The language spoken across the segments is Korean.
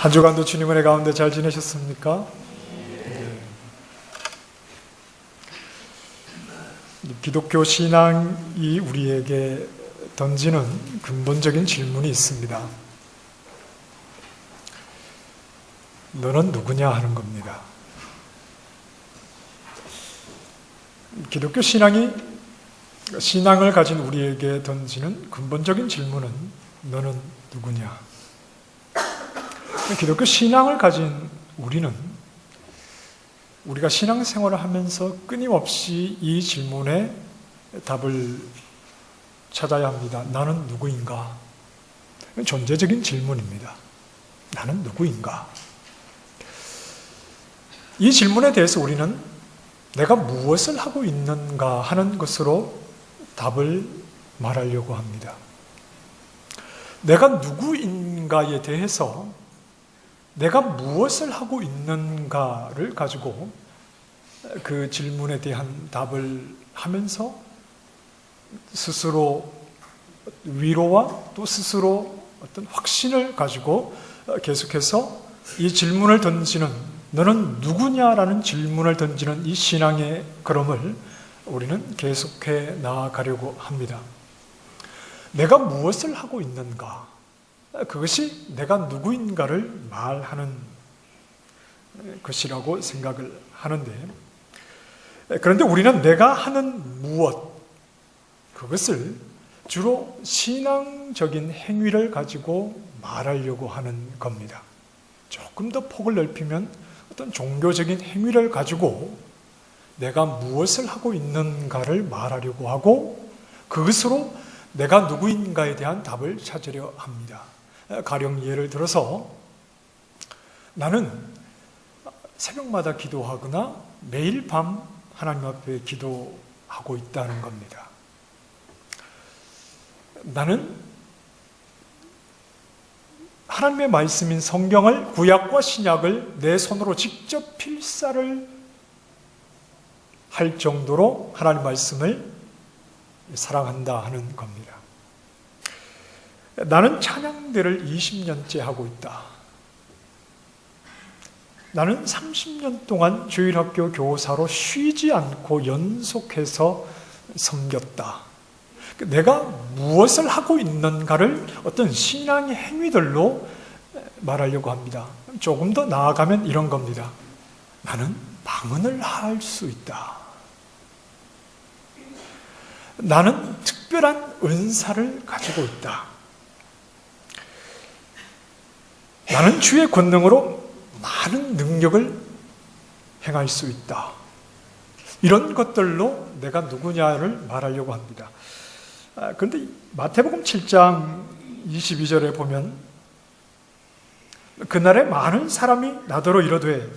한 주간도 주님 은혜 가운데 잘 지내셨습니까? 기독교 신앙이 우리에게 던지는 근본적인 질문이 있습니다. 너는 누구냐 하는 겁니다. 기독교 신앙을 가진 우리에게 던지는 근본적인 질문은 너는 누구냐? 기독교 신앙을 가진 우리는 우리가 신앙생활을 하면서 끊임없이 이 질문에 답을 찾아야 합니다. 나는 누구인가? 존재적인 질문입니다. 나는 누구인가? 이 질문에 대해서 우리는 내가 무엇을 하고 있는가 하는 것으로 답을 말하려고 합니다. 내가 누구인가에 대해서 내가 무엇을 하고 있는가를 가지고 그 질문에 대한 답을 하면서 스스로 위로와 또 스스로 어떤 확신을 가지고 계속해서 이 질문을 던지는 너는 누구냐라는 질문을 던지는 이 신앙의 걸음을 우리는 계속해 나아가려고 합니다. 내가 무엇을 하고 있는가? 그것이 내가 누구인가를 말하는 것이라고 생각을 하는데, 그런데 우리는 내가 하는 무엇, 그것을 주로 신앙적인 행위를 가지고 말하려고 하는 겁니다. 조금 더 폭을 넓히면 어떤 종교적인 행위를 가지고 내가 무엇을 하고 있는가를 말하려고 하고 그것으로 내가 누구인가에 대한 답을 찾으려 합니다. 가령 예를 들어서 나는 새벽마다 기도하거나 매일 밤 하나님 앞에 기도하고 있다는 겁니다. 나는 하나님의 말씀인 성경을, 구약과 신약을 내 손으로 직접 필사를 할 정도로 하나님 말씀을 사랑한다 하는 겁니다. 나는 찬양대를 20년째 하고 있다. 나는 30년 동안 주일학교 교사로 쉬지 않고 연속해서 섬겼다. 내가 무엇을 하고 있는가를 어떤 신앙의 행위들로 말하려고 합니다. 조금 더 나아가면 이런 겁니다. 나는 방언을 할 수 있다. 나는 특별한 은사를 가지고 있다. 나는 주의 권능으로 많은 능력을 행할 수 있다. 이런 것들로 내가 누구냐를 말하려고 합니다. 그런데 마태복음 7장 22절에 보면 그날에 많은 사람이 나더러 이르되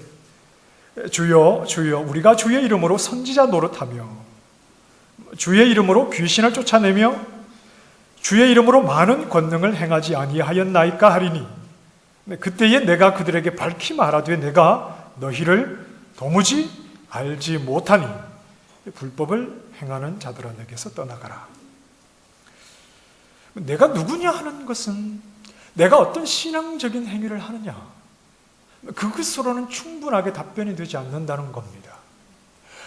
주여 주여 우리가 주의 이름으로 선지자 노릇하며 주의 이름으로 귀신을 쫓아내며 주의 이름으로 많은 권능을 행하지 아니하였나이까 하리니 그때에 내가 그들에게 밝히 말하되 내가 너희를 도무지 알지 못하니 불법을 행하는 자들아 내게서 떠나가라. 내가 누구냐 하는 것은 내가 어떤 신앙적인 행위를 하느냐, 그것으로는 충분하게 답변이 되지 않는다는 겁니다.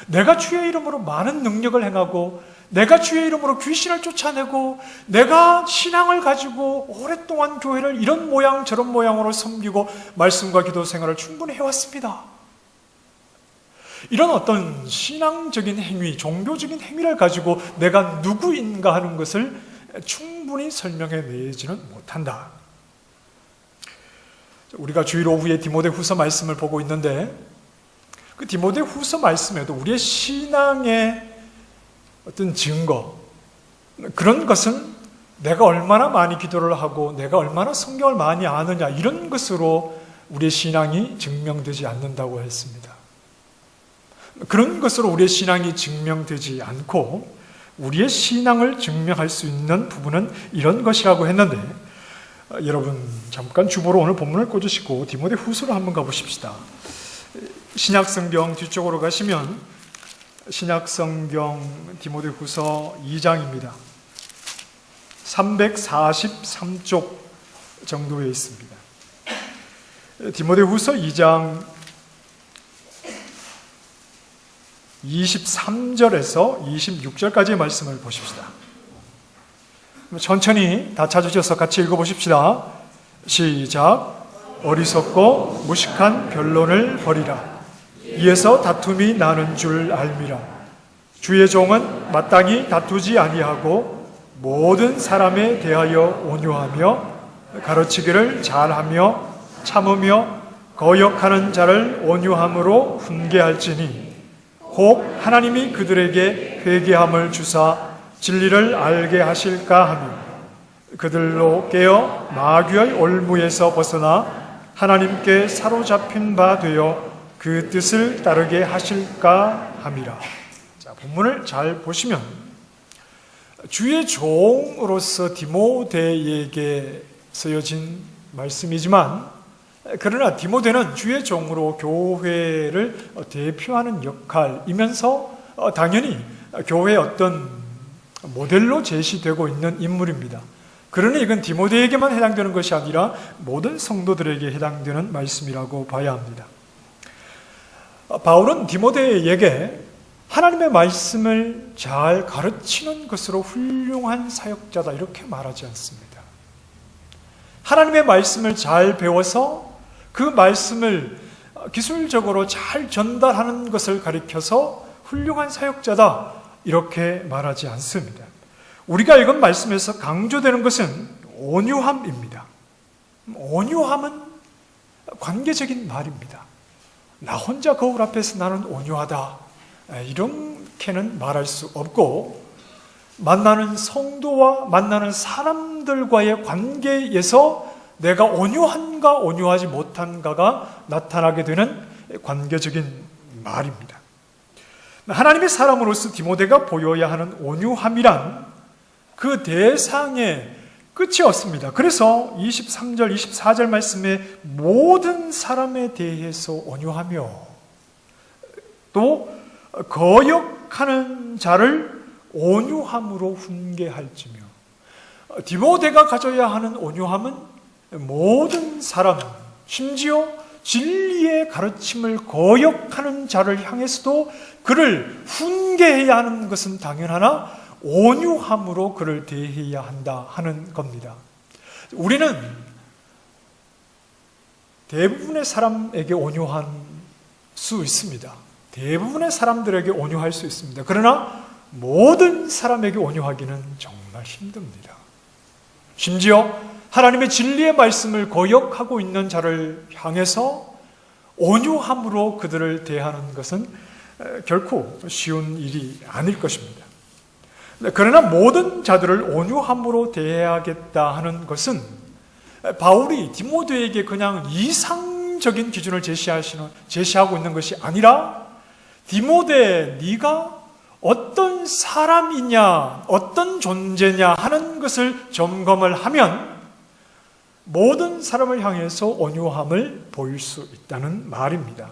내가 주의 이름으로 많은 능력을 행하고 내가 주의 이름으로 귀신을 쫓아내고 내가 신앙을 가지고 오랫동안 교회를 이런 모양 저런 모양으로 섬기고 말씀과 기도 생활을 충분히 해왔습니다. 이런 어떤 신앙적인 행위, 종교적인 행위를 가지고 내가 누구인가 하는 것을 충분히 설명해 내지는 못한다. 우리가 주일 오후에 디모데후서 말씀을 보고 있는데 그 디모데후서 말씀에도 우리의 신앙의 어떤 증거, 그런 것은 내가 얼마나 많이 기도를 하고 내가 얼마나 성경을 많이 아느냐 이런 것으로 우리의 신앙이 증명되지 않는다고 했습니다. 그런 것으로 우리의 신앙이 증명되지 않고 우리의 신앙을 증명할 수 있는 부분은 이런 것이라고 했는데 여러분 잠깐 주보로 오늘 본문을 꽂으시고 디모데후서로 한번 가보십시다. 신약성경 뒤쪽으로 가시면 신약성경 디모데후서 2장입니다. 343쪽 정도에 있습니다. 디모데후서 2장 23절에서 26절까지의 말씀을 보십시다. 천천히 다 찾으셔서 같이 읽어보십시다. 시작. 어리석고 무식한 변론을 버리라. 이에서 다툼이 나는 줄 알미라. 주의 종은 마땅히 다투지 아니하고 모든 사람에 대하여 온유하며 가르치기를 잘하며 참으며 거역하는 자를 온유함으로 훈계할지니 혹 하나님이 그들에게 회개함을 주사 진리를 알게 하실까 하며 그들로 깨어 마귀의 올무에서 벗어나 하나님께 사로잡힌 바 되어 그 뜻을 따르게 하실까 함이라. 자, 본문을 잘 보시면 주의 종으로서 디모데에게 쓰여진 말씀이지만, 그러나 디모데는 주의 종으로 교회를 대표하는 역할이면서 당연히 교회의 어떤 모델로 제시되고 있는 인물입니다. 그러니 이건 디모데에게만 해당되는 것이 아니라 모든 성도들에게 해당되는 말씀이라고 봐야 합니다. 바울은 디모데에게 하나님의 말씀을 잘 가르치는 것으로 훌륭한 사역자다 이렇게 말하지 않습니다. 하나님의 말씀을 잘 배워서 그 말씀을 기술적으로 잘 전달하는 것을 가리켜서 훌륭한 사역자다 이렇게 말하지 않습니다. 우리가 이건 말씀에서 강조되는 것은 온유함입니다. 온유함은 관계적인 말입니다. 나 혼자 거울 앞에서 나는 온유하다 이렇게는 말할 수 없고, 만나는 성도와 만나는 사람들과의 관계에서 내가 온유한가 온유하지 못한가가 나타나게 되는 관계적인 말입니다. 하나님의 사람으로서 디모데가 보여야 하는 온유함이란 그 대상의 끝이 없습니다. 그래서 23절, 24절 말씀에 모든 사람에 대해서 온유하며 또 거역하는 자를 온유함으로 훈계할지며, 디모데가 가져야 하는 온유함은 모든 사람, 심지어 진리의 가르침을 거역하는 자를 향해서도 그를 훈계해야 하는 것은 당연하나 온유함으로 그를 대해야 한다 하는 겁니다. 우리는 대부분의 사람에게 온유할 수 있습니다. 대부분의 사람들에게 온유할 수 있습니다. 그러나 모든 사람에게 온유하기는 정말 힘듭니다. 심지어 하나님의 진리의 말씀을 거역하고 있는 자를 향해서 온유함으로 그들을 대하는 것은 결코 쉬운 일이 아닐 것입니다. 그러나 모든 자들을 온유함으로 대해야겠다 하는 것은 바울이 디모데에게 그냥 이상적인 기준을 제시하고 있는 것이 아니라, 디모데 네가 어떤 사람이냐 어떤 존재냐 하는 것을 점검을 하면 모든 사람을 향해서 온유함을 보일 수 있다는 말입니다.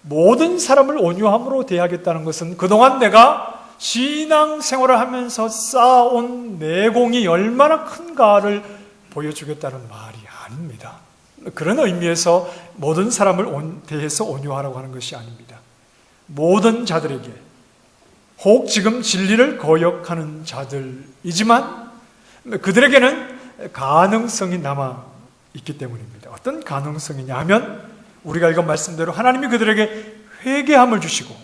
모든 사람을 온유함으로 대하겠다는 것은 그동안 내가 신앙생활을 하면서 쌓아온 내공이 얼마나 큰가를 보여주겠다는 말이 아닙니다. 그런 의미에서 모든 사람을 대해서 온유하라고 하는 것이 아닙니다. 모든 자들에게, 혹 지금 진리를 거역하는 자들이지만 그들에게는 가능성이 남아있기 때문입니다. 어떤 가능성이냐 하면, 우리가 읽은 말씀대로 하나님이 그들에게 회개함을 주시고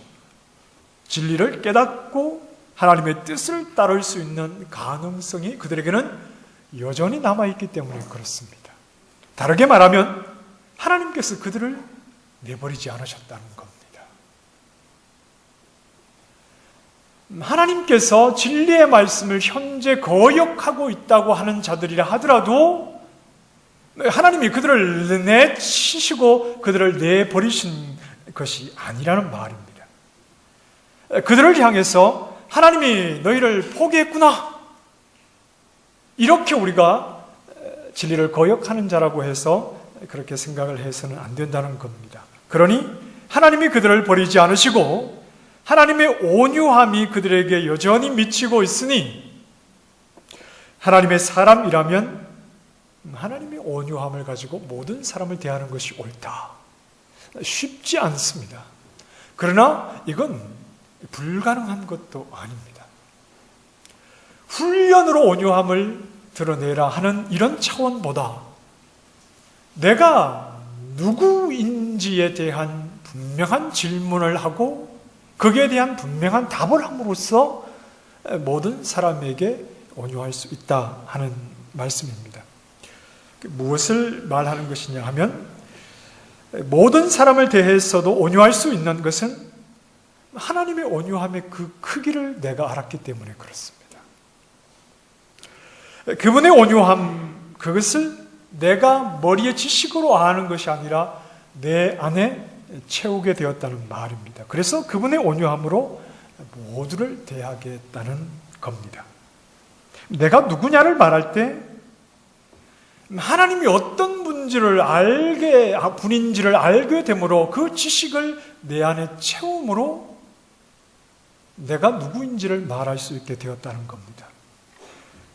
진리를 깨닫고 하나님의 뜻을 따를 수 있는 가능성이 그들에게는 여전히 남아있기 때문에 그렇습니다. 다르게 말하면 하나님께서 그들을 내버리지 않으셨다는 겁니다. 하나님께서 진리의 말씀을 현재 거역하고 있다고 하는 자들이라 하더라도 하나님이 그들을 내치시고 그들을 내버리신 것이 아니라는 말입니다. 그들을 향해서 하나님이 너희를 포기했구나, 이렇게 우리가 진리를 거역하는 자라고 해서 그렇게 생각을 해서는 안 된다는 겁니다. 그러니 하나님이 그들을 버리지 않으시고 하나님의 온유함이 그들에게 여전히 미치고 있으니, 하나님의 사람이라면 하나님의 온유함을 가지고 모든 사람을 대하는 것이 옳다. 쉽지 않습니다. 그러나 이건 불가능한 것도 아닙니다. 훈련으로 온유함을 드러내라 하는 이런 차원보다 내가 누구인지에 대한 분명한 질문을 하고 거기에 대한 분명한 답을 함으로써 모든 사람에게 온유할 수 있다 하는 말씀입니다. 무엇을 말하는 것이냐 하면 모든 사람을 대해서도 온유할 수 있는 것은 하나님의 온유함의 그 크기를 내가 알았기 때문에 그렇습니다. 그분의 온유함, 그것을 내가 머리의 지식으로 아는 것이 아니라 내 안에 채우게 되었다는 말입니다. 그래서 그분의 온유함으로 모두를 대하겠다는 겁니다. 내가 누구냐를 말할 때 하나님이 어떤 분인지를 알게 되므로 그 지식을 내 안에 채움으로 내가 누구인지를 말할 수 있게 되었다는 겁니다.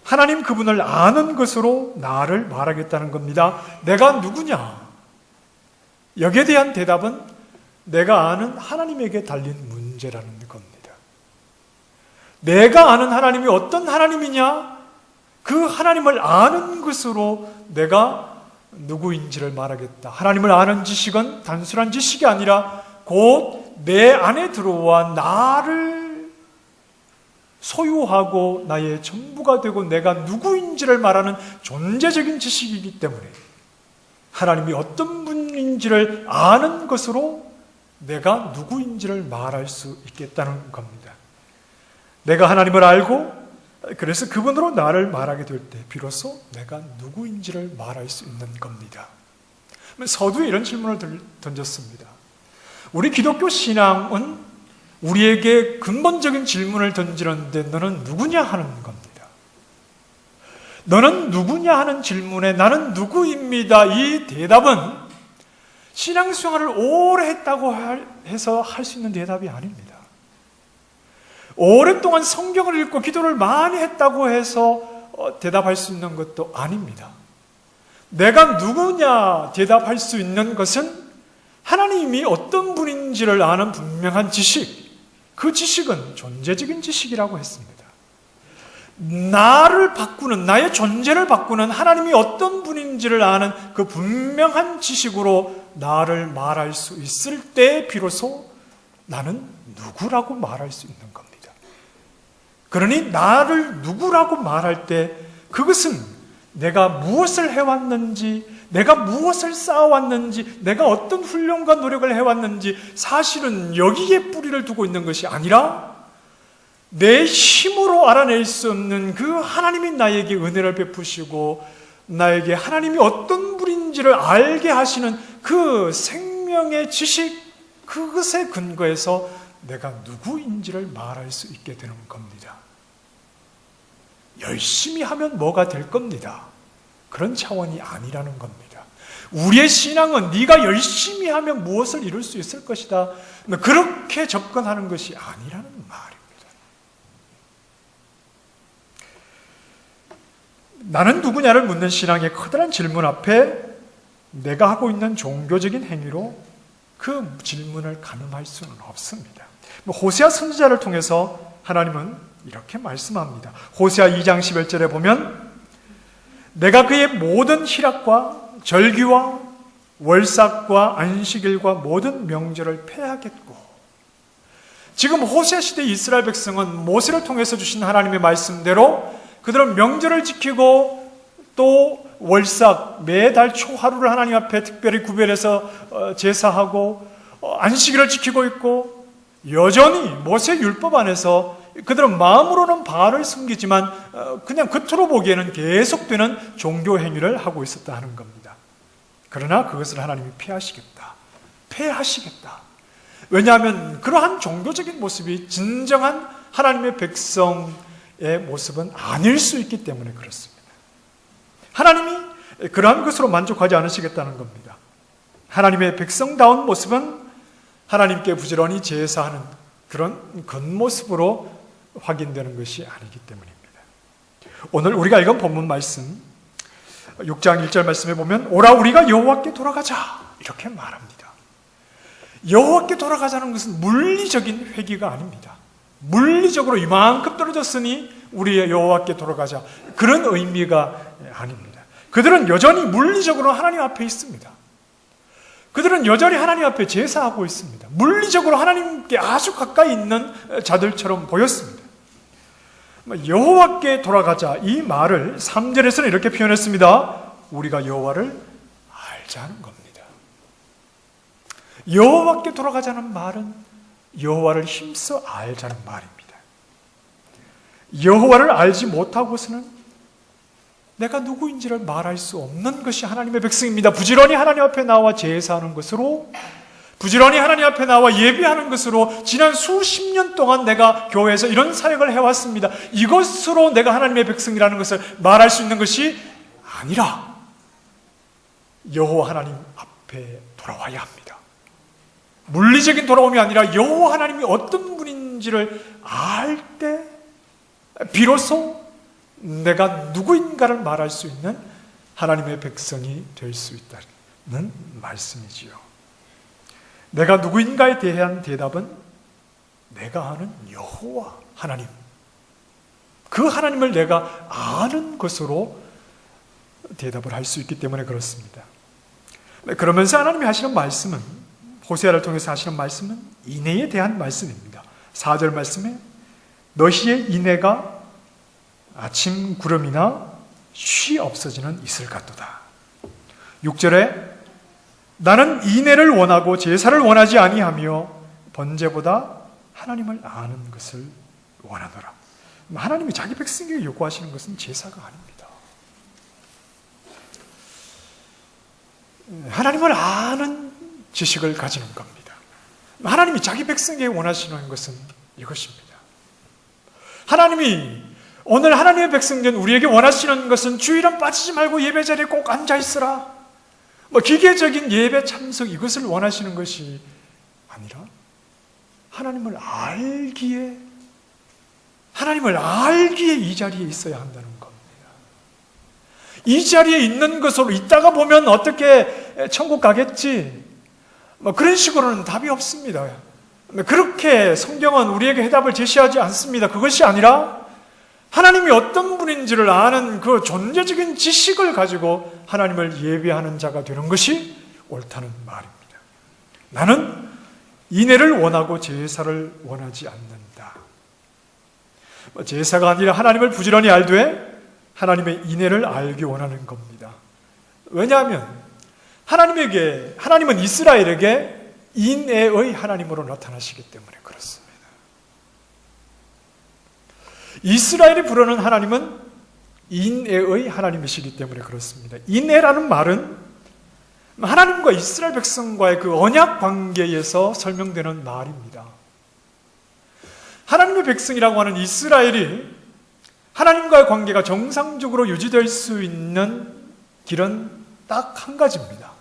하나님 그분을 아는 것으로 나를 말하겠다는 겁니다. 내가 누구냐? 여기에 대한 대답은 내가 아는 하나님에게 달린 문제라는 겁니다. 내가 아는 하나님이 어떤 하나님이냐? 그 하나님을 아는 것으로 내가 누구인지를 말하겠다. 하나님을 아는 지식은 단순한 지식이 아니라 곧 내 안에 들어와 나를 소유하고 나의 전부가 되고 내가 누구인지를 말하는 존재적인 지식이기 때문에 하나님이 어떤 분인지를 아는 것으로 내가 누구인지를 말할 수 있겠다는 겁니다. 내가 하나님을 알고 그래서 그분으로 나를 말하게 될 때 비로소 내가 누구인지를 말할 수 있는 겁니다. 서두에 이런 질문을 던졌습니다. 우리 기독교 신앙은 우리에게 근본적인 질문을 던지는데 너는 누구냐 하는 겁니다. 너는 누구냐 하는 질문에 나는 누구입니다. 이 대답은 신앙생활을 오래 했다고 해서 할 수 있는 대답이 아닙니다. 오랫동안 성경을 읽고 기도를 많이 했다고 해서 대답할 수 있는 것도 아닙니다. 내가 누구냐 대답할 수 있는 것은 하나님이 어떤 분인지를 아는 분명한 지식, 그 지식은 존재적인 지식이라고 했습니다. 나를 바꾸는, 나의 존재를 바꾸는 하나님이 어떤 분인지를 아는 그 분명한 지식으로 나를 말할 수 있을 때 비로소 나는 누구라고 말할 수 있는 겁니다. 그러니 나를 누구라고 말할 때 그것은 내가 무엇을 해왔는지, 내가 무엇을 쌓아왔는지, 내가 어떤 훈련과 노력을 해왔는지 사실은 여기에 뿌리를 두고 있는 것이 아니라 내 힘으로 알아낼 수 없는 그 하나님이 나에게 은혜를 베푸시고 나에게 하나님이 어떤 분인지를 알게 하시는 그 생명의 지식, 그것에 근거해서 내가 누구인지를 말할 수 있게 되는 겁니다. 열심히 하면 뭐가 될 겁니다. 그런 차원이 아니라는 겁니다. 우리의 신앙은 네가 열심히 하면 무엇을 이룰 수 있을 것이다. 그렇게 접근하는 것이 아니라는 말입니다. 나는 누구냐를 묻는 신앙의 커다란 질문 앞에 내가 하고 있는 종교적인 행위로 그 질문을 가늠할 수는 없습니다. 호세아 선지자를 통해서 하나님은 이렇게 말씀합니다. 호세아 2장 11절에 보면 내가 그의 모든 희락과 절기와 월삭과 안식일과 모든 명절을 폐하겠고, 지금 호세아 시대 이스라엘 백성은 모세를 통해서 주신 하나님의 말씀대로 그들은 명절을 지키고 또 월삭 매달 초하루를 하나님 앞에 특별히 구별해서 제사하고 안식일을 지키고 있고, 여전히 모세 율법 안에서 그들은 마음으로는 바알을 숨기지만 그냥 겉으로 보기에는 계속되는 종교 행위를 하고 있었다 하는 겁니다. 그러나 그것을 하나님이 폐하시겠다. 왜냐하면 그러한 종교적인 모습이 진정한 하나님의 백성의 모습은 아닐 수 있기 때문에 그렇습니다. 하나님이 그러한 것으로 만족하지 않으시겠다는 겁니다. 하나님의 백성다운 모습은 하나님께 부지런히 제사하는 그런 겉모습으로 확인되는 것이 아니기 때문입니다. 오늘 우리가 읽은 본문 말씀, 6장 1절 말씀에 보면 오라 우리가 여호와께 돌아가자 이렇게 말합니다. 여호와께 돌아가자는 것은 물리적인 회귀가 아닙니다. 물리적으로 이만큼 떨어졌으니 우리의 여호와께 돌아가자 그런 의미가 아닙니다. 그들은 여전히 물리적으로 하나님 앞에 있습니다. 그들은 여전히 하나님 앞에 제사하고 있습니다. 물리적으로 하나님께 아주 가까이 있는 자들처럼 보였습니다. 여호와께 돌아가자 이 말을 3절에서는 이렇게 표현했습니다. 우리가 여호와를 알자는 겁니다. 여호와께 돌아가자는 말은 여호와를 힘써 알자는 말입니다. 여호와를 알지 못하고서는 내가 누구인지를 말할 수 없는 것이 하나님의 백성입니다. 부지런히 하나님 앞에 나와 제사하는 것으로, 부지런히 하나님 앞에 나와 예배하는 것으로 지난 수십 년 동안 내가 교회에서 이런 사역을 해왔습니다. 이것으로 내가 하나님의 백성이라는 것을 말할 수 있는 것이 아니라 여호와 하나님 앞에 돌아와야 합니다. 물리적인 돌아옴이 아니라 여호와 하나님이 어떤 분인지를 알 때 비로소 내가 누구인가를 말할 수 있는 하나님의 백성이 될 수 있다는 말씀이지요. 내가 누구인가에 대한 대답은 내가 아는 여호와 하나님, 그 하나님을 내가 아는 것으로 대답을 할 수 있기 때문에 그렇습니다. 그러면서 하나님이 하시는 말씀은, 호세아를 통해서 하시는 말씀은 인애에 대한 말씀입니다. 4절 말씀에 너희의 인애가 아침 구름이나 쉬 없어지는 이슬 같도다. 6절에 나는 인애를 원하고 제사를 원하지 아니하며 번제보다 하나님을 아는 것을 원하노라. 하나님이 자기 백성에게 요구하시는 것은 제사가 아닙니다. 하나님을 아는 지식을 가지는 겁니다. 하나님이 자기 백성에게 원하시는 것은 이것입니다. 하나님이 오늘 하나님의 백성된 우리에게 원하시는 것은 주일은 빠지지 말고 예배 자리에 꼭 앉아 있으라, 기계적인 예배 참석 이것을 원하시는 것이 아니라 하나님을 알기에 이 자리에 있어야 한다는 겁니다. 이 자리에 있는 것으로 있다가 보면 어떻게 천국 가겠지, 그런 식으로는 답이 없습니다. 그렇게 성경은 우리에게 해답을 제시하지 않습니다. 그것이 아니라 하나님이 어떤 분인지를 아는 그 존재적인 지식을 가지고 하나님을 예배하는 자가 되는 것이 옳다는 말입니다. 나는 인애를 원하고 제사를 원하지 않는다. 제사가 아니라 하나님을 부지런히 알되 하나님의 인애를 알기 원하는 겁니다. 왜냐하면 하나님은 이스라엘에게 인애의 하나님으로 나타나시기 때문에 그렇습니다. 이스라엘이 부르는 하나님은 인애의 하나님이시기 때문에 그렇습니다. 인애라는 말은 하나님과 이스라엘 백성과의 그 언약 관계에서 설명되는 말입니다. 하나님의 백성이라고 하는 이스라엘이 하나님과의 관계가 정상적으로 유지될 수 있는 길은 딱 한 가지입니다.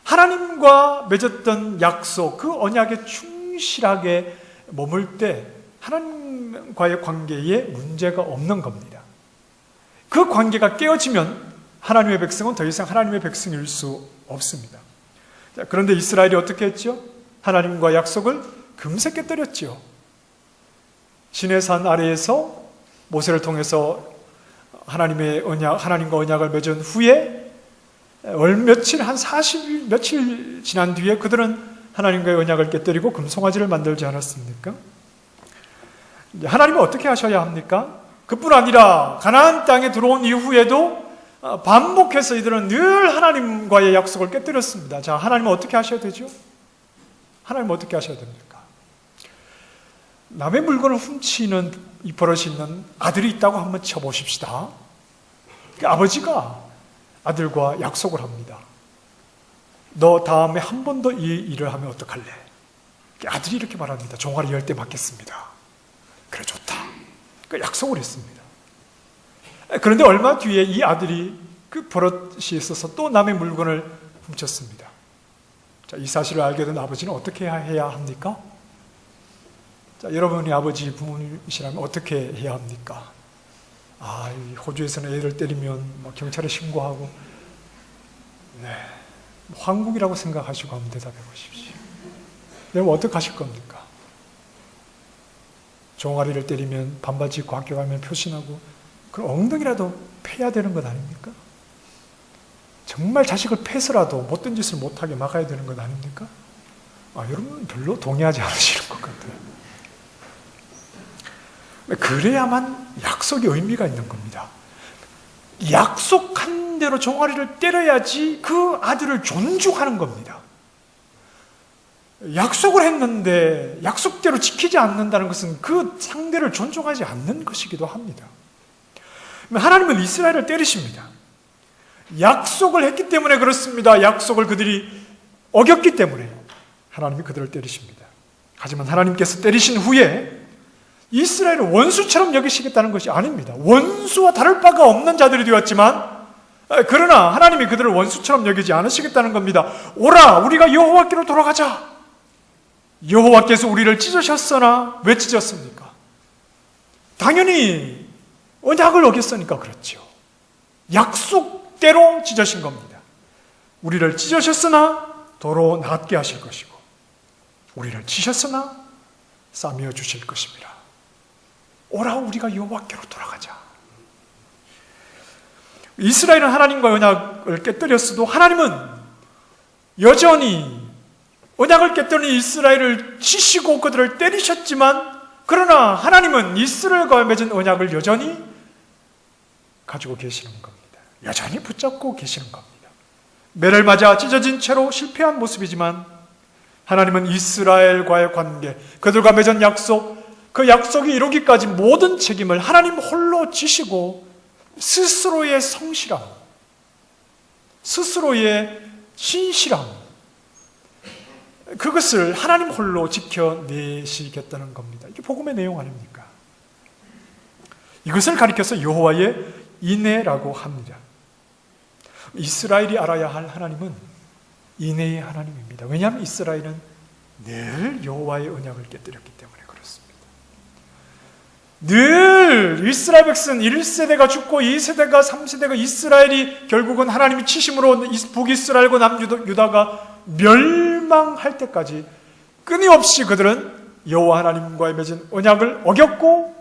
하나님과 맺었던 약속, 그 언약에 충실하게 머물 때 하나님과의 관계에 문제가 없는 겁니다. 그 관계가 깨어지면 하나님의 백성은 더 이상 하나님의 백성일 수 없습니다. 그런데 이스라엘이 어떻게 했죠? 하나님과 약속을 금세 깨뜨렸죠. 시내산 아래에서 모세를 통해서 하나님과 언약을 맺은 후에 며칠, 한 40일, 며칠 지난 뒤에 그들은 하나님과의 언약을 깨뜨리고 금송아지를 만들지 않았습니까? 하나님은 어떻게 하셔야 합니까? 그뿐 아니라 가나안 땅에 들어온 이후에도 반복해서 이들은 늘 하나님과의 약속을 깨뜨렸습니다. 자, 하나님은 어떻게 하셔야 되죠? 하나님은 어떻게 하셔야 됩니까? 남의 물건을 훔치는 이 버릇이 있는 아들이 있다고 한번 쳐보십시다. 아버지가 아들과 약속을 합니다. 너 다음에 한 번 더 이 일을 하면 어떡할래? 아들이 이렇게 말합니다. 종아리 10대 맞겠습니다. 그래, 좋다. 약속을 했습니다. 그런데 얼마 뒤에 이 아들이 그 버릇이 있어서 또 남의 물건을 훔쳤습니다. 자, 이 사실을 알게 된 아버지는 어떻게 해야 합니까? 자, 여러분이 아버지 부모님이시라면 어떻게 해야 합니까? 이 호주에서는 애를 때리면 경찰에 신고하고, 황국이라고 생각하시고 한번 대답해 보십시오. 여러분 어떻게 하실 겁니까? 종아리를 때리면 반바지 입고 학교 가면 표신하고, 그럼 엉덩이라도 패야 되는 것 아닙니까? 정말 자식을 패서라도 못된 짓을 못하게 막아야 되는 것 아닙니까? 여러분 별로 동의하지 않으시는 것 같아요. 그래야만 약속이 의미가 있는 겁니다. 약속한 대로 종아리를 때려야지 그 아들을 존중하는 겁니다. 약속을 했는데 약속대로 지키지 않는다는 것은 그 상대를 존중하지 않는 것이기도 합니다. 하나님은 이스라엘을 때리십니다. 약속을 했기 때문에 그렇습니다. 약속을 그들이 어겼기 때문에 하나님이 그들을 때리십니다. 하지만 하나님께서 때리신 후에 이스라엘을 원수처럼 여기시겠다는 것이 아닙니다. 원수와 다를 바가 없는 자들이 되었지만, 그러나 하나님이 그들을 원수처럼 여기지 않으시겠다는 겁니다. 오라, 우리가 여호와께로 돌아가자. 여호와께서 우리를 찢으셨으나 왜 찢었습니까? 당연히 언약을 어겼으니까 그렇죠. 약속대로 찢으신 겁니다. 우리를 찢으셨으나 도로 낫게 하실 것이고, 우리를 치셨으나 싸매어 주실 것입니다. 오라, 우리가 여호와께로 돌아가자. 이스라엘은 하나님과 언약을 깨뜨렸어도 하나님은 여전히 언약을 깨뜨린 이스라엘을 치시고 그들을 때리셨지만, 그러나 하나님은 이스라엘과 맺은 언약을 여전히 가지고 계시는 겁니다. 여전히 붙잡고 계시는 겁니다. 매를 맞아 찢어진 채로 실패한 모습이지만 하나님은 이스라엘과의 관계, 그들과 맺은 약속, 그 약속이 이루기까지 모든 책임을 하나님 홀로 지시고 스스로의 성실함, 스스로의 신실함, 그것을 하나님 홀로 지켜내시겠다는 겁니다. 이게 복음의 내용 아닙니까? 이것을 가리켜서 여호와의 인애라고 합니다. 이스라엘이 알아야 할 하나님은 인애의 하나님입니다. 왜냐하면 이스라엘은 늘 여호와의 언약을 깨뜨렸기 때문에 그렇습니다. 늘 이스라엘 백성 1세대가 죽고 2세대가 3세대가 이스라엘이 결국은 하나님이 치심으로 북이스라엘과 남유다가 멸망할 때까지 끊임없이 그들은 여호와 하나님과의 맺은 언약을 어겼고,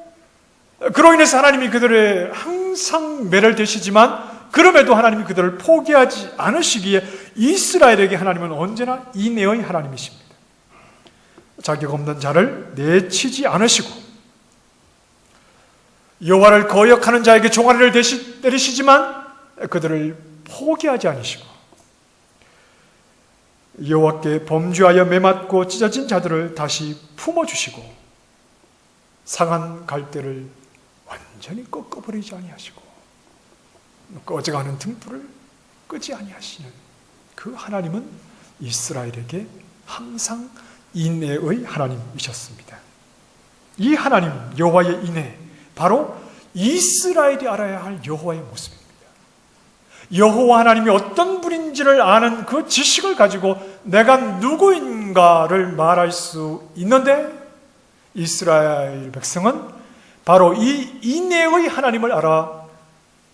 그로 인해서 하나님이 그들의 항상 매를 대시지만 그럼에도 하나님이 그들을 포기하지 않으시기에 이스라엘에게 하나님은 언제나 인애의 하나님이십니다. 자격 없는 자를 내치지 않으시고 여호와를 거역하는 자에게 종아리를 때리시지만 그들을 포기하지 않으시고, 여호와께 범죄하여 매맞고 찢어진 자들을 다시 품어주시고 상한 갈대를 완전히 꺾어버리지 아니하시고 꺼져가는 등불을 끄지 아니하시는 그 하나님은 이스라엘에게 항상 인애의 하나님이셨습니다. 이 하나님 여호와의 인애, 바로 이스라엘이 알아야 할 여호와의 모습입니다. 여호와 하나님이 어떤 분인지를 아는 그 지식을 가지고 내가 누구인가를 말할 수 있는데, 이스라엘 백성은 바로 이 인애의 하나님을 알아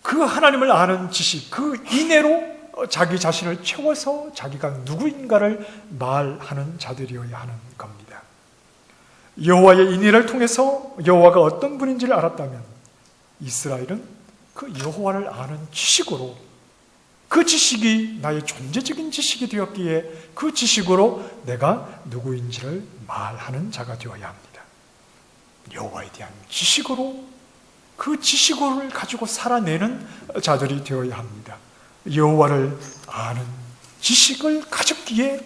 그 하나님을 아는 지식, 그 인애로 자기 자신을 채워서 자기가 누구인가를 말하는 자들이어야 하는 겁니다. 여호와의 인애를 통해서 여호와가 어떤 분인지를 알았다면 이스라엘은 그 여호와를 아는 지식으로, 그 지식이 나의 존재적인 지식이 되었기에 그 지식으로 내가 누구인지를 말하는 자가 되어야 합니다. 여호와에 대한 지식으로, 그 지식을 가지고 살아내는 자들이 되어야 합니다. 여호와를 아는 지식을 가졌기에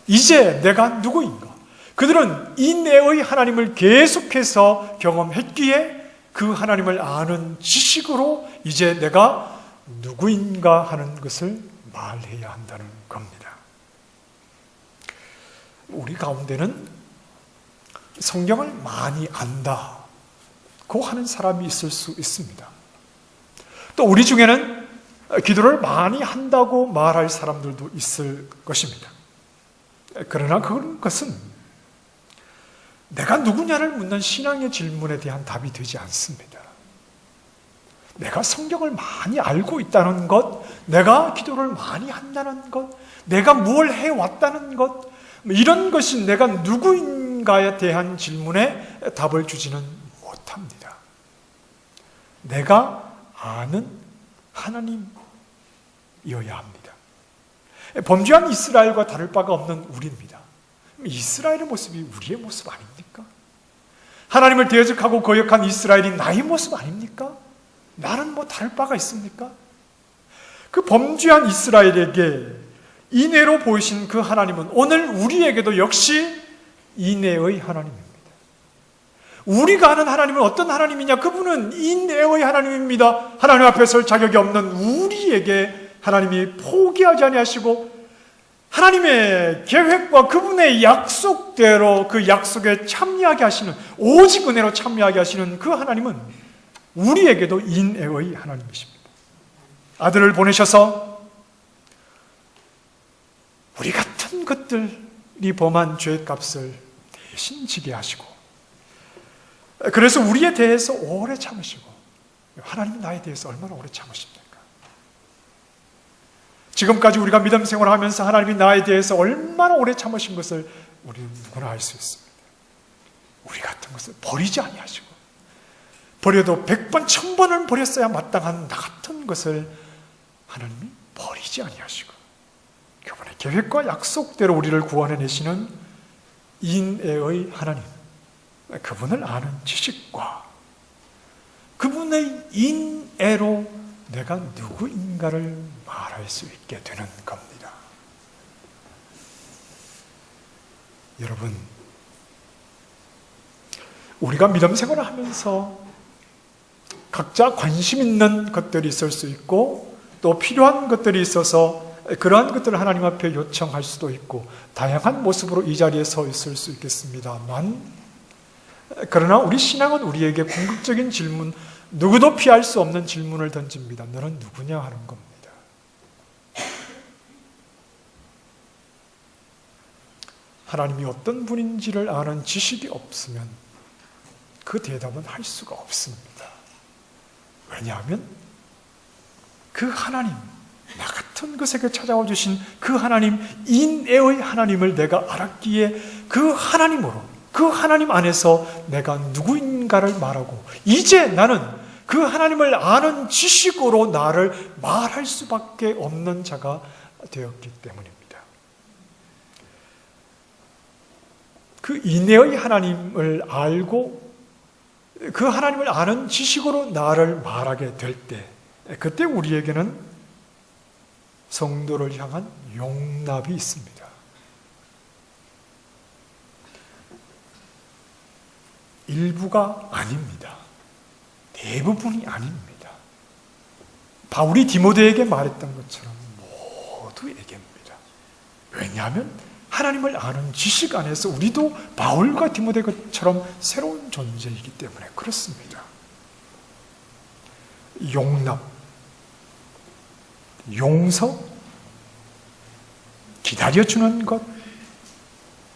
이제 내가 누구인가? 그들은 인애의 하나님을 계속해서 경험했기에 그 하나님을 아는 지식으로 이제 내가 누구인가 하는 것을 말해야 한다는 겁니다. 우리 가운데는 성경을 많이 안다고 하는 사람이 있을 수 있습니다. 또 우리 중에는 기도를 많이 한다고 말할 사람들도 있을 것입니다. 그러나 그것은 내가 누구냐를 묻는 신앙의 질문에 대한 답이 되지 않습니다. 내가 성경을 많이 알고 있다는 것, 내가 기도를 많이 한다는 것, 내가 무엇을 해왔다는 것, 이런 것이 내가 누구인가에 대한 질문에 답을 주지는 못합니다. 내가 아는 하나님이어야 합니다. 범죄한 이스라엘과 다를 바가 없는 우리입니다. 이스라엘의 모습이 우리의 모습 아닙니까? 하나님을 대적하고 거역한 이스라엘이 나의 모습 아닙니까? 나는 뭐 다를 바가 있습니까? 그 범죄한 이스라엘에게 인애로 보이신 그 하나님은 오늘 우리에게도 역시 인애의 하나님입니다. 우리가 아는 하나님은 어떤 하나님이냐? 그분은 인애의 하나님입니다. 하나님 앞에 설 자격이 없는 우리에게 하나님이 포기하지 아니하시고 하나님의 계획과 그분의 약속대로 그 약속에 참여하게 하시는, 오직 은혜로 참여하게 하시는 그 하나님은 우리에게도 인애의 하나님이십니다. 아들을 보내셔서 우리 같은 것들이 범한 죄값을 대신 지게 하시고, 그래서 우리에 대해서 오래 참으시고, 하나님은 나에 대해서 얼마나 오래 참으십니까? 지금까지 우리가 믿음 생활하면서 하나님이 나에 대해서 얼마나 오래 참으신 것을 우리는 누구나 알 수 있습니다. 우리 같은 것을 버리지 아니하시고, 버려도 100번, 1000번은 버렸어야 마땅한 나 같은 것을 하나님이 버리지 아니하시고 그분의 계획과 약속대로 우리를 구원해내시는 인애의 하나님, 그분을 아는 지식과 그분의 인애로 내가 누구인가를 말할 수 있게 되는 겁니다. 여러분, 우리가 믿음 생활을 하면서 각자 관심 있는 것들이 있을 수 있고 또 필요한 것들이 있어서 그러한 것들을 하나님 앞에 요청할 수도 있고 다양한 모습으로 이 자리에 서 있을 수 있겠습니다만, 그러나 우리 신앙은 우리에게 궁극적인 질문, 누구도 피할 수 없는 질문을 던집니다. 너는 누구냐 하는 겁니다. 하나님이 어떤 분인지를 아는 지식이 없으면 그 대답은 할 수가 없습니다. 왜냐하면 그 하나님, 나 같은 것에게 찾아와 주신 그 하나님, 인애의 하나님을 내가 알았기에 그 하나님으로, 그 하나님 안에서 내가 누구인가를 말하고, 이제 나는 그 하나님을 아는 지식으로 나를 말할 수밖에 없는 자가 되었기 때문입니다. 그 인애의 하나님을 알고 그 하나님을 아는 지식으로 나를 말하게 될 때, 그때 우리에게는 성도를 향한 용납이 있습니다. 일부가 아닙니다. 대부분이 아닙니다. 바울이 디모데에게 말했던 것처럼 모두에게입니다. 왜냐하면 하나님을 아는 지식 안에서 우리도 바울과 디모데처럼 새로운 존재이기 때문에 그렇습니다. 용납, 용서, 기다려주는 것,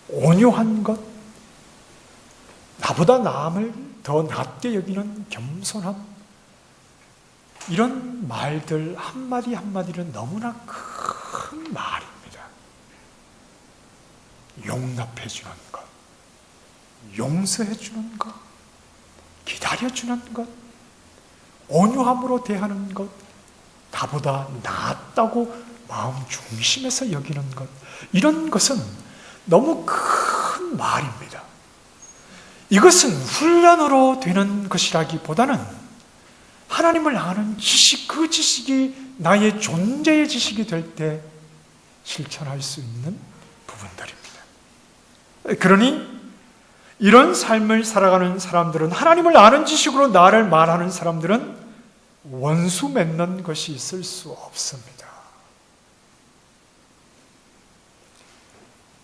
온유한 것, 나보다 남을 더 낮게 여기는 겸손함, 이런 말들 한마디 한마디는 너무나 큰 말입니다. 용납해주는 것, 용서해주는 것, 기다려주는 것, 온유함으로 대하는 것, 나보다 낫다고 마음 중심에서 여기는 것, 이런 것은 너무 큰 말입니다. 이것은 훈련으로 되는 것이라기보다는 하나님을 아는 지식, 그 지식이 나의 존재의 지식이 될 때 실천할 수 있는 부분들입니다. 그러니 이런 삶을 살아가는 사람들은, 하나님을 아는 지식으로 나를 말하는 사람들은 원수 맺는 것이 있을 수 없습니다.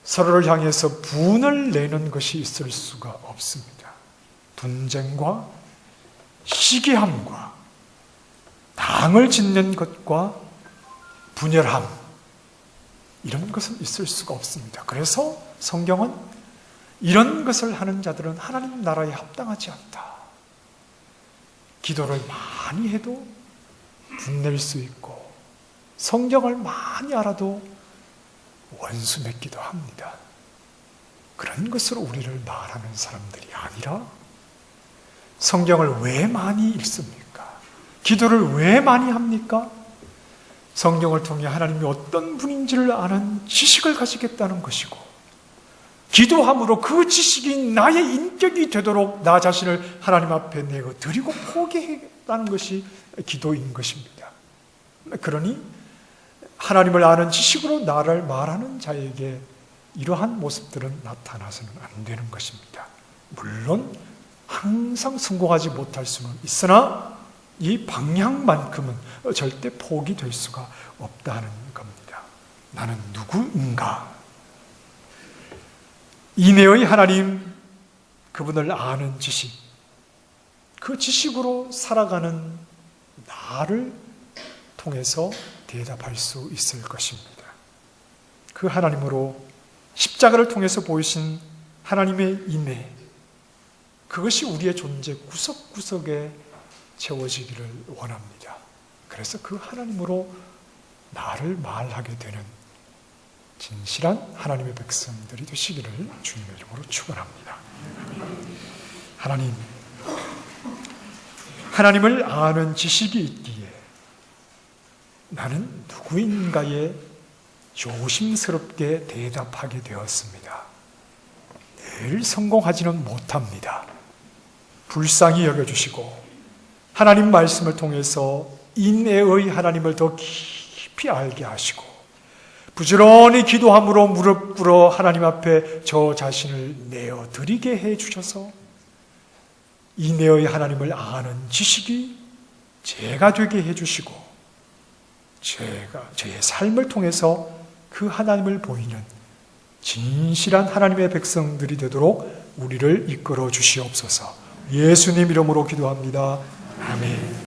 서로를 향해서 분을 내는 것이 있을 수가 없습니다. 분쟁과 시기함과 당을 짓는 것과 분열함, 이런 것은 있을 수가 없습니다. 그래서 성경은 이런 것을 하는 자들은 하나님 나라에 합당하지 않다, 기도를 많이 해도 분낼 수 있고 성경을 많이 알아도 원수 맺기도 합니다. 그런 것으로 우리를 말하는 사람들이 아니라 성경을 왜 많이 읽습니까? 기도를 왜 많이 합니까? 성경을 통해 하나님이 어떤 분인지를 아는 지식을 가지겠다는 것이고, 기도함으로 그 지식이 나의 인격이 되도록 나 자신을 하나님 앞에 내어 드리고 포기하겠다는 것이 기도인 것입니다. 그러니 하나님을 아는 지식으로 나를 말하는 자에게 이러한 모습들은 나타나서는 안 되는 것입니다. 물론 항상 성공하지 못할 수는 있으나 이 방향만큼은 절대 포기될 수가 없다는 겁니다. 나는 누구인가? 인애의 하나님, 그분을 아는 지식, 그 지식으로 살아가는 나를 통해서 대답할 수 있을 것입니다. 그 하나님으로 십자가를 통해서 보이신 하나님의 인애, 그것이 우리의 존재 구석구석에 채워지기를 원합니다. 그래서 그 하나님으로 나를 말하게 되는 진실한 하나님의 백성들이 되시기를 주님의 이름으로 축원합니다. 하나님을 아는 지식이 있기에 나는 누구인가에 조심스럽게 대답하게 되었습니다. 늘 성공하지는 못합니다. 불쌍히 여겨주시고 하나님 말씀을 통해서 인애의 하나님을 더 깊이 알게 하시고 부지런히 기도함으로 무릎 꿇어 하나님 앞에 저 자신을 내어 드리게 해 주셔서 인애의 하나님을 아는 지식이 제가 되게 해 주시고 제가 제 삶을 통해서 그 하나님을 보이는 진실한 하나님의 백성들이 되도록 우리를 이끌어 주시옵소서. 예수님 이름으로 기도합니다. 아멘.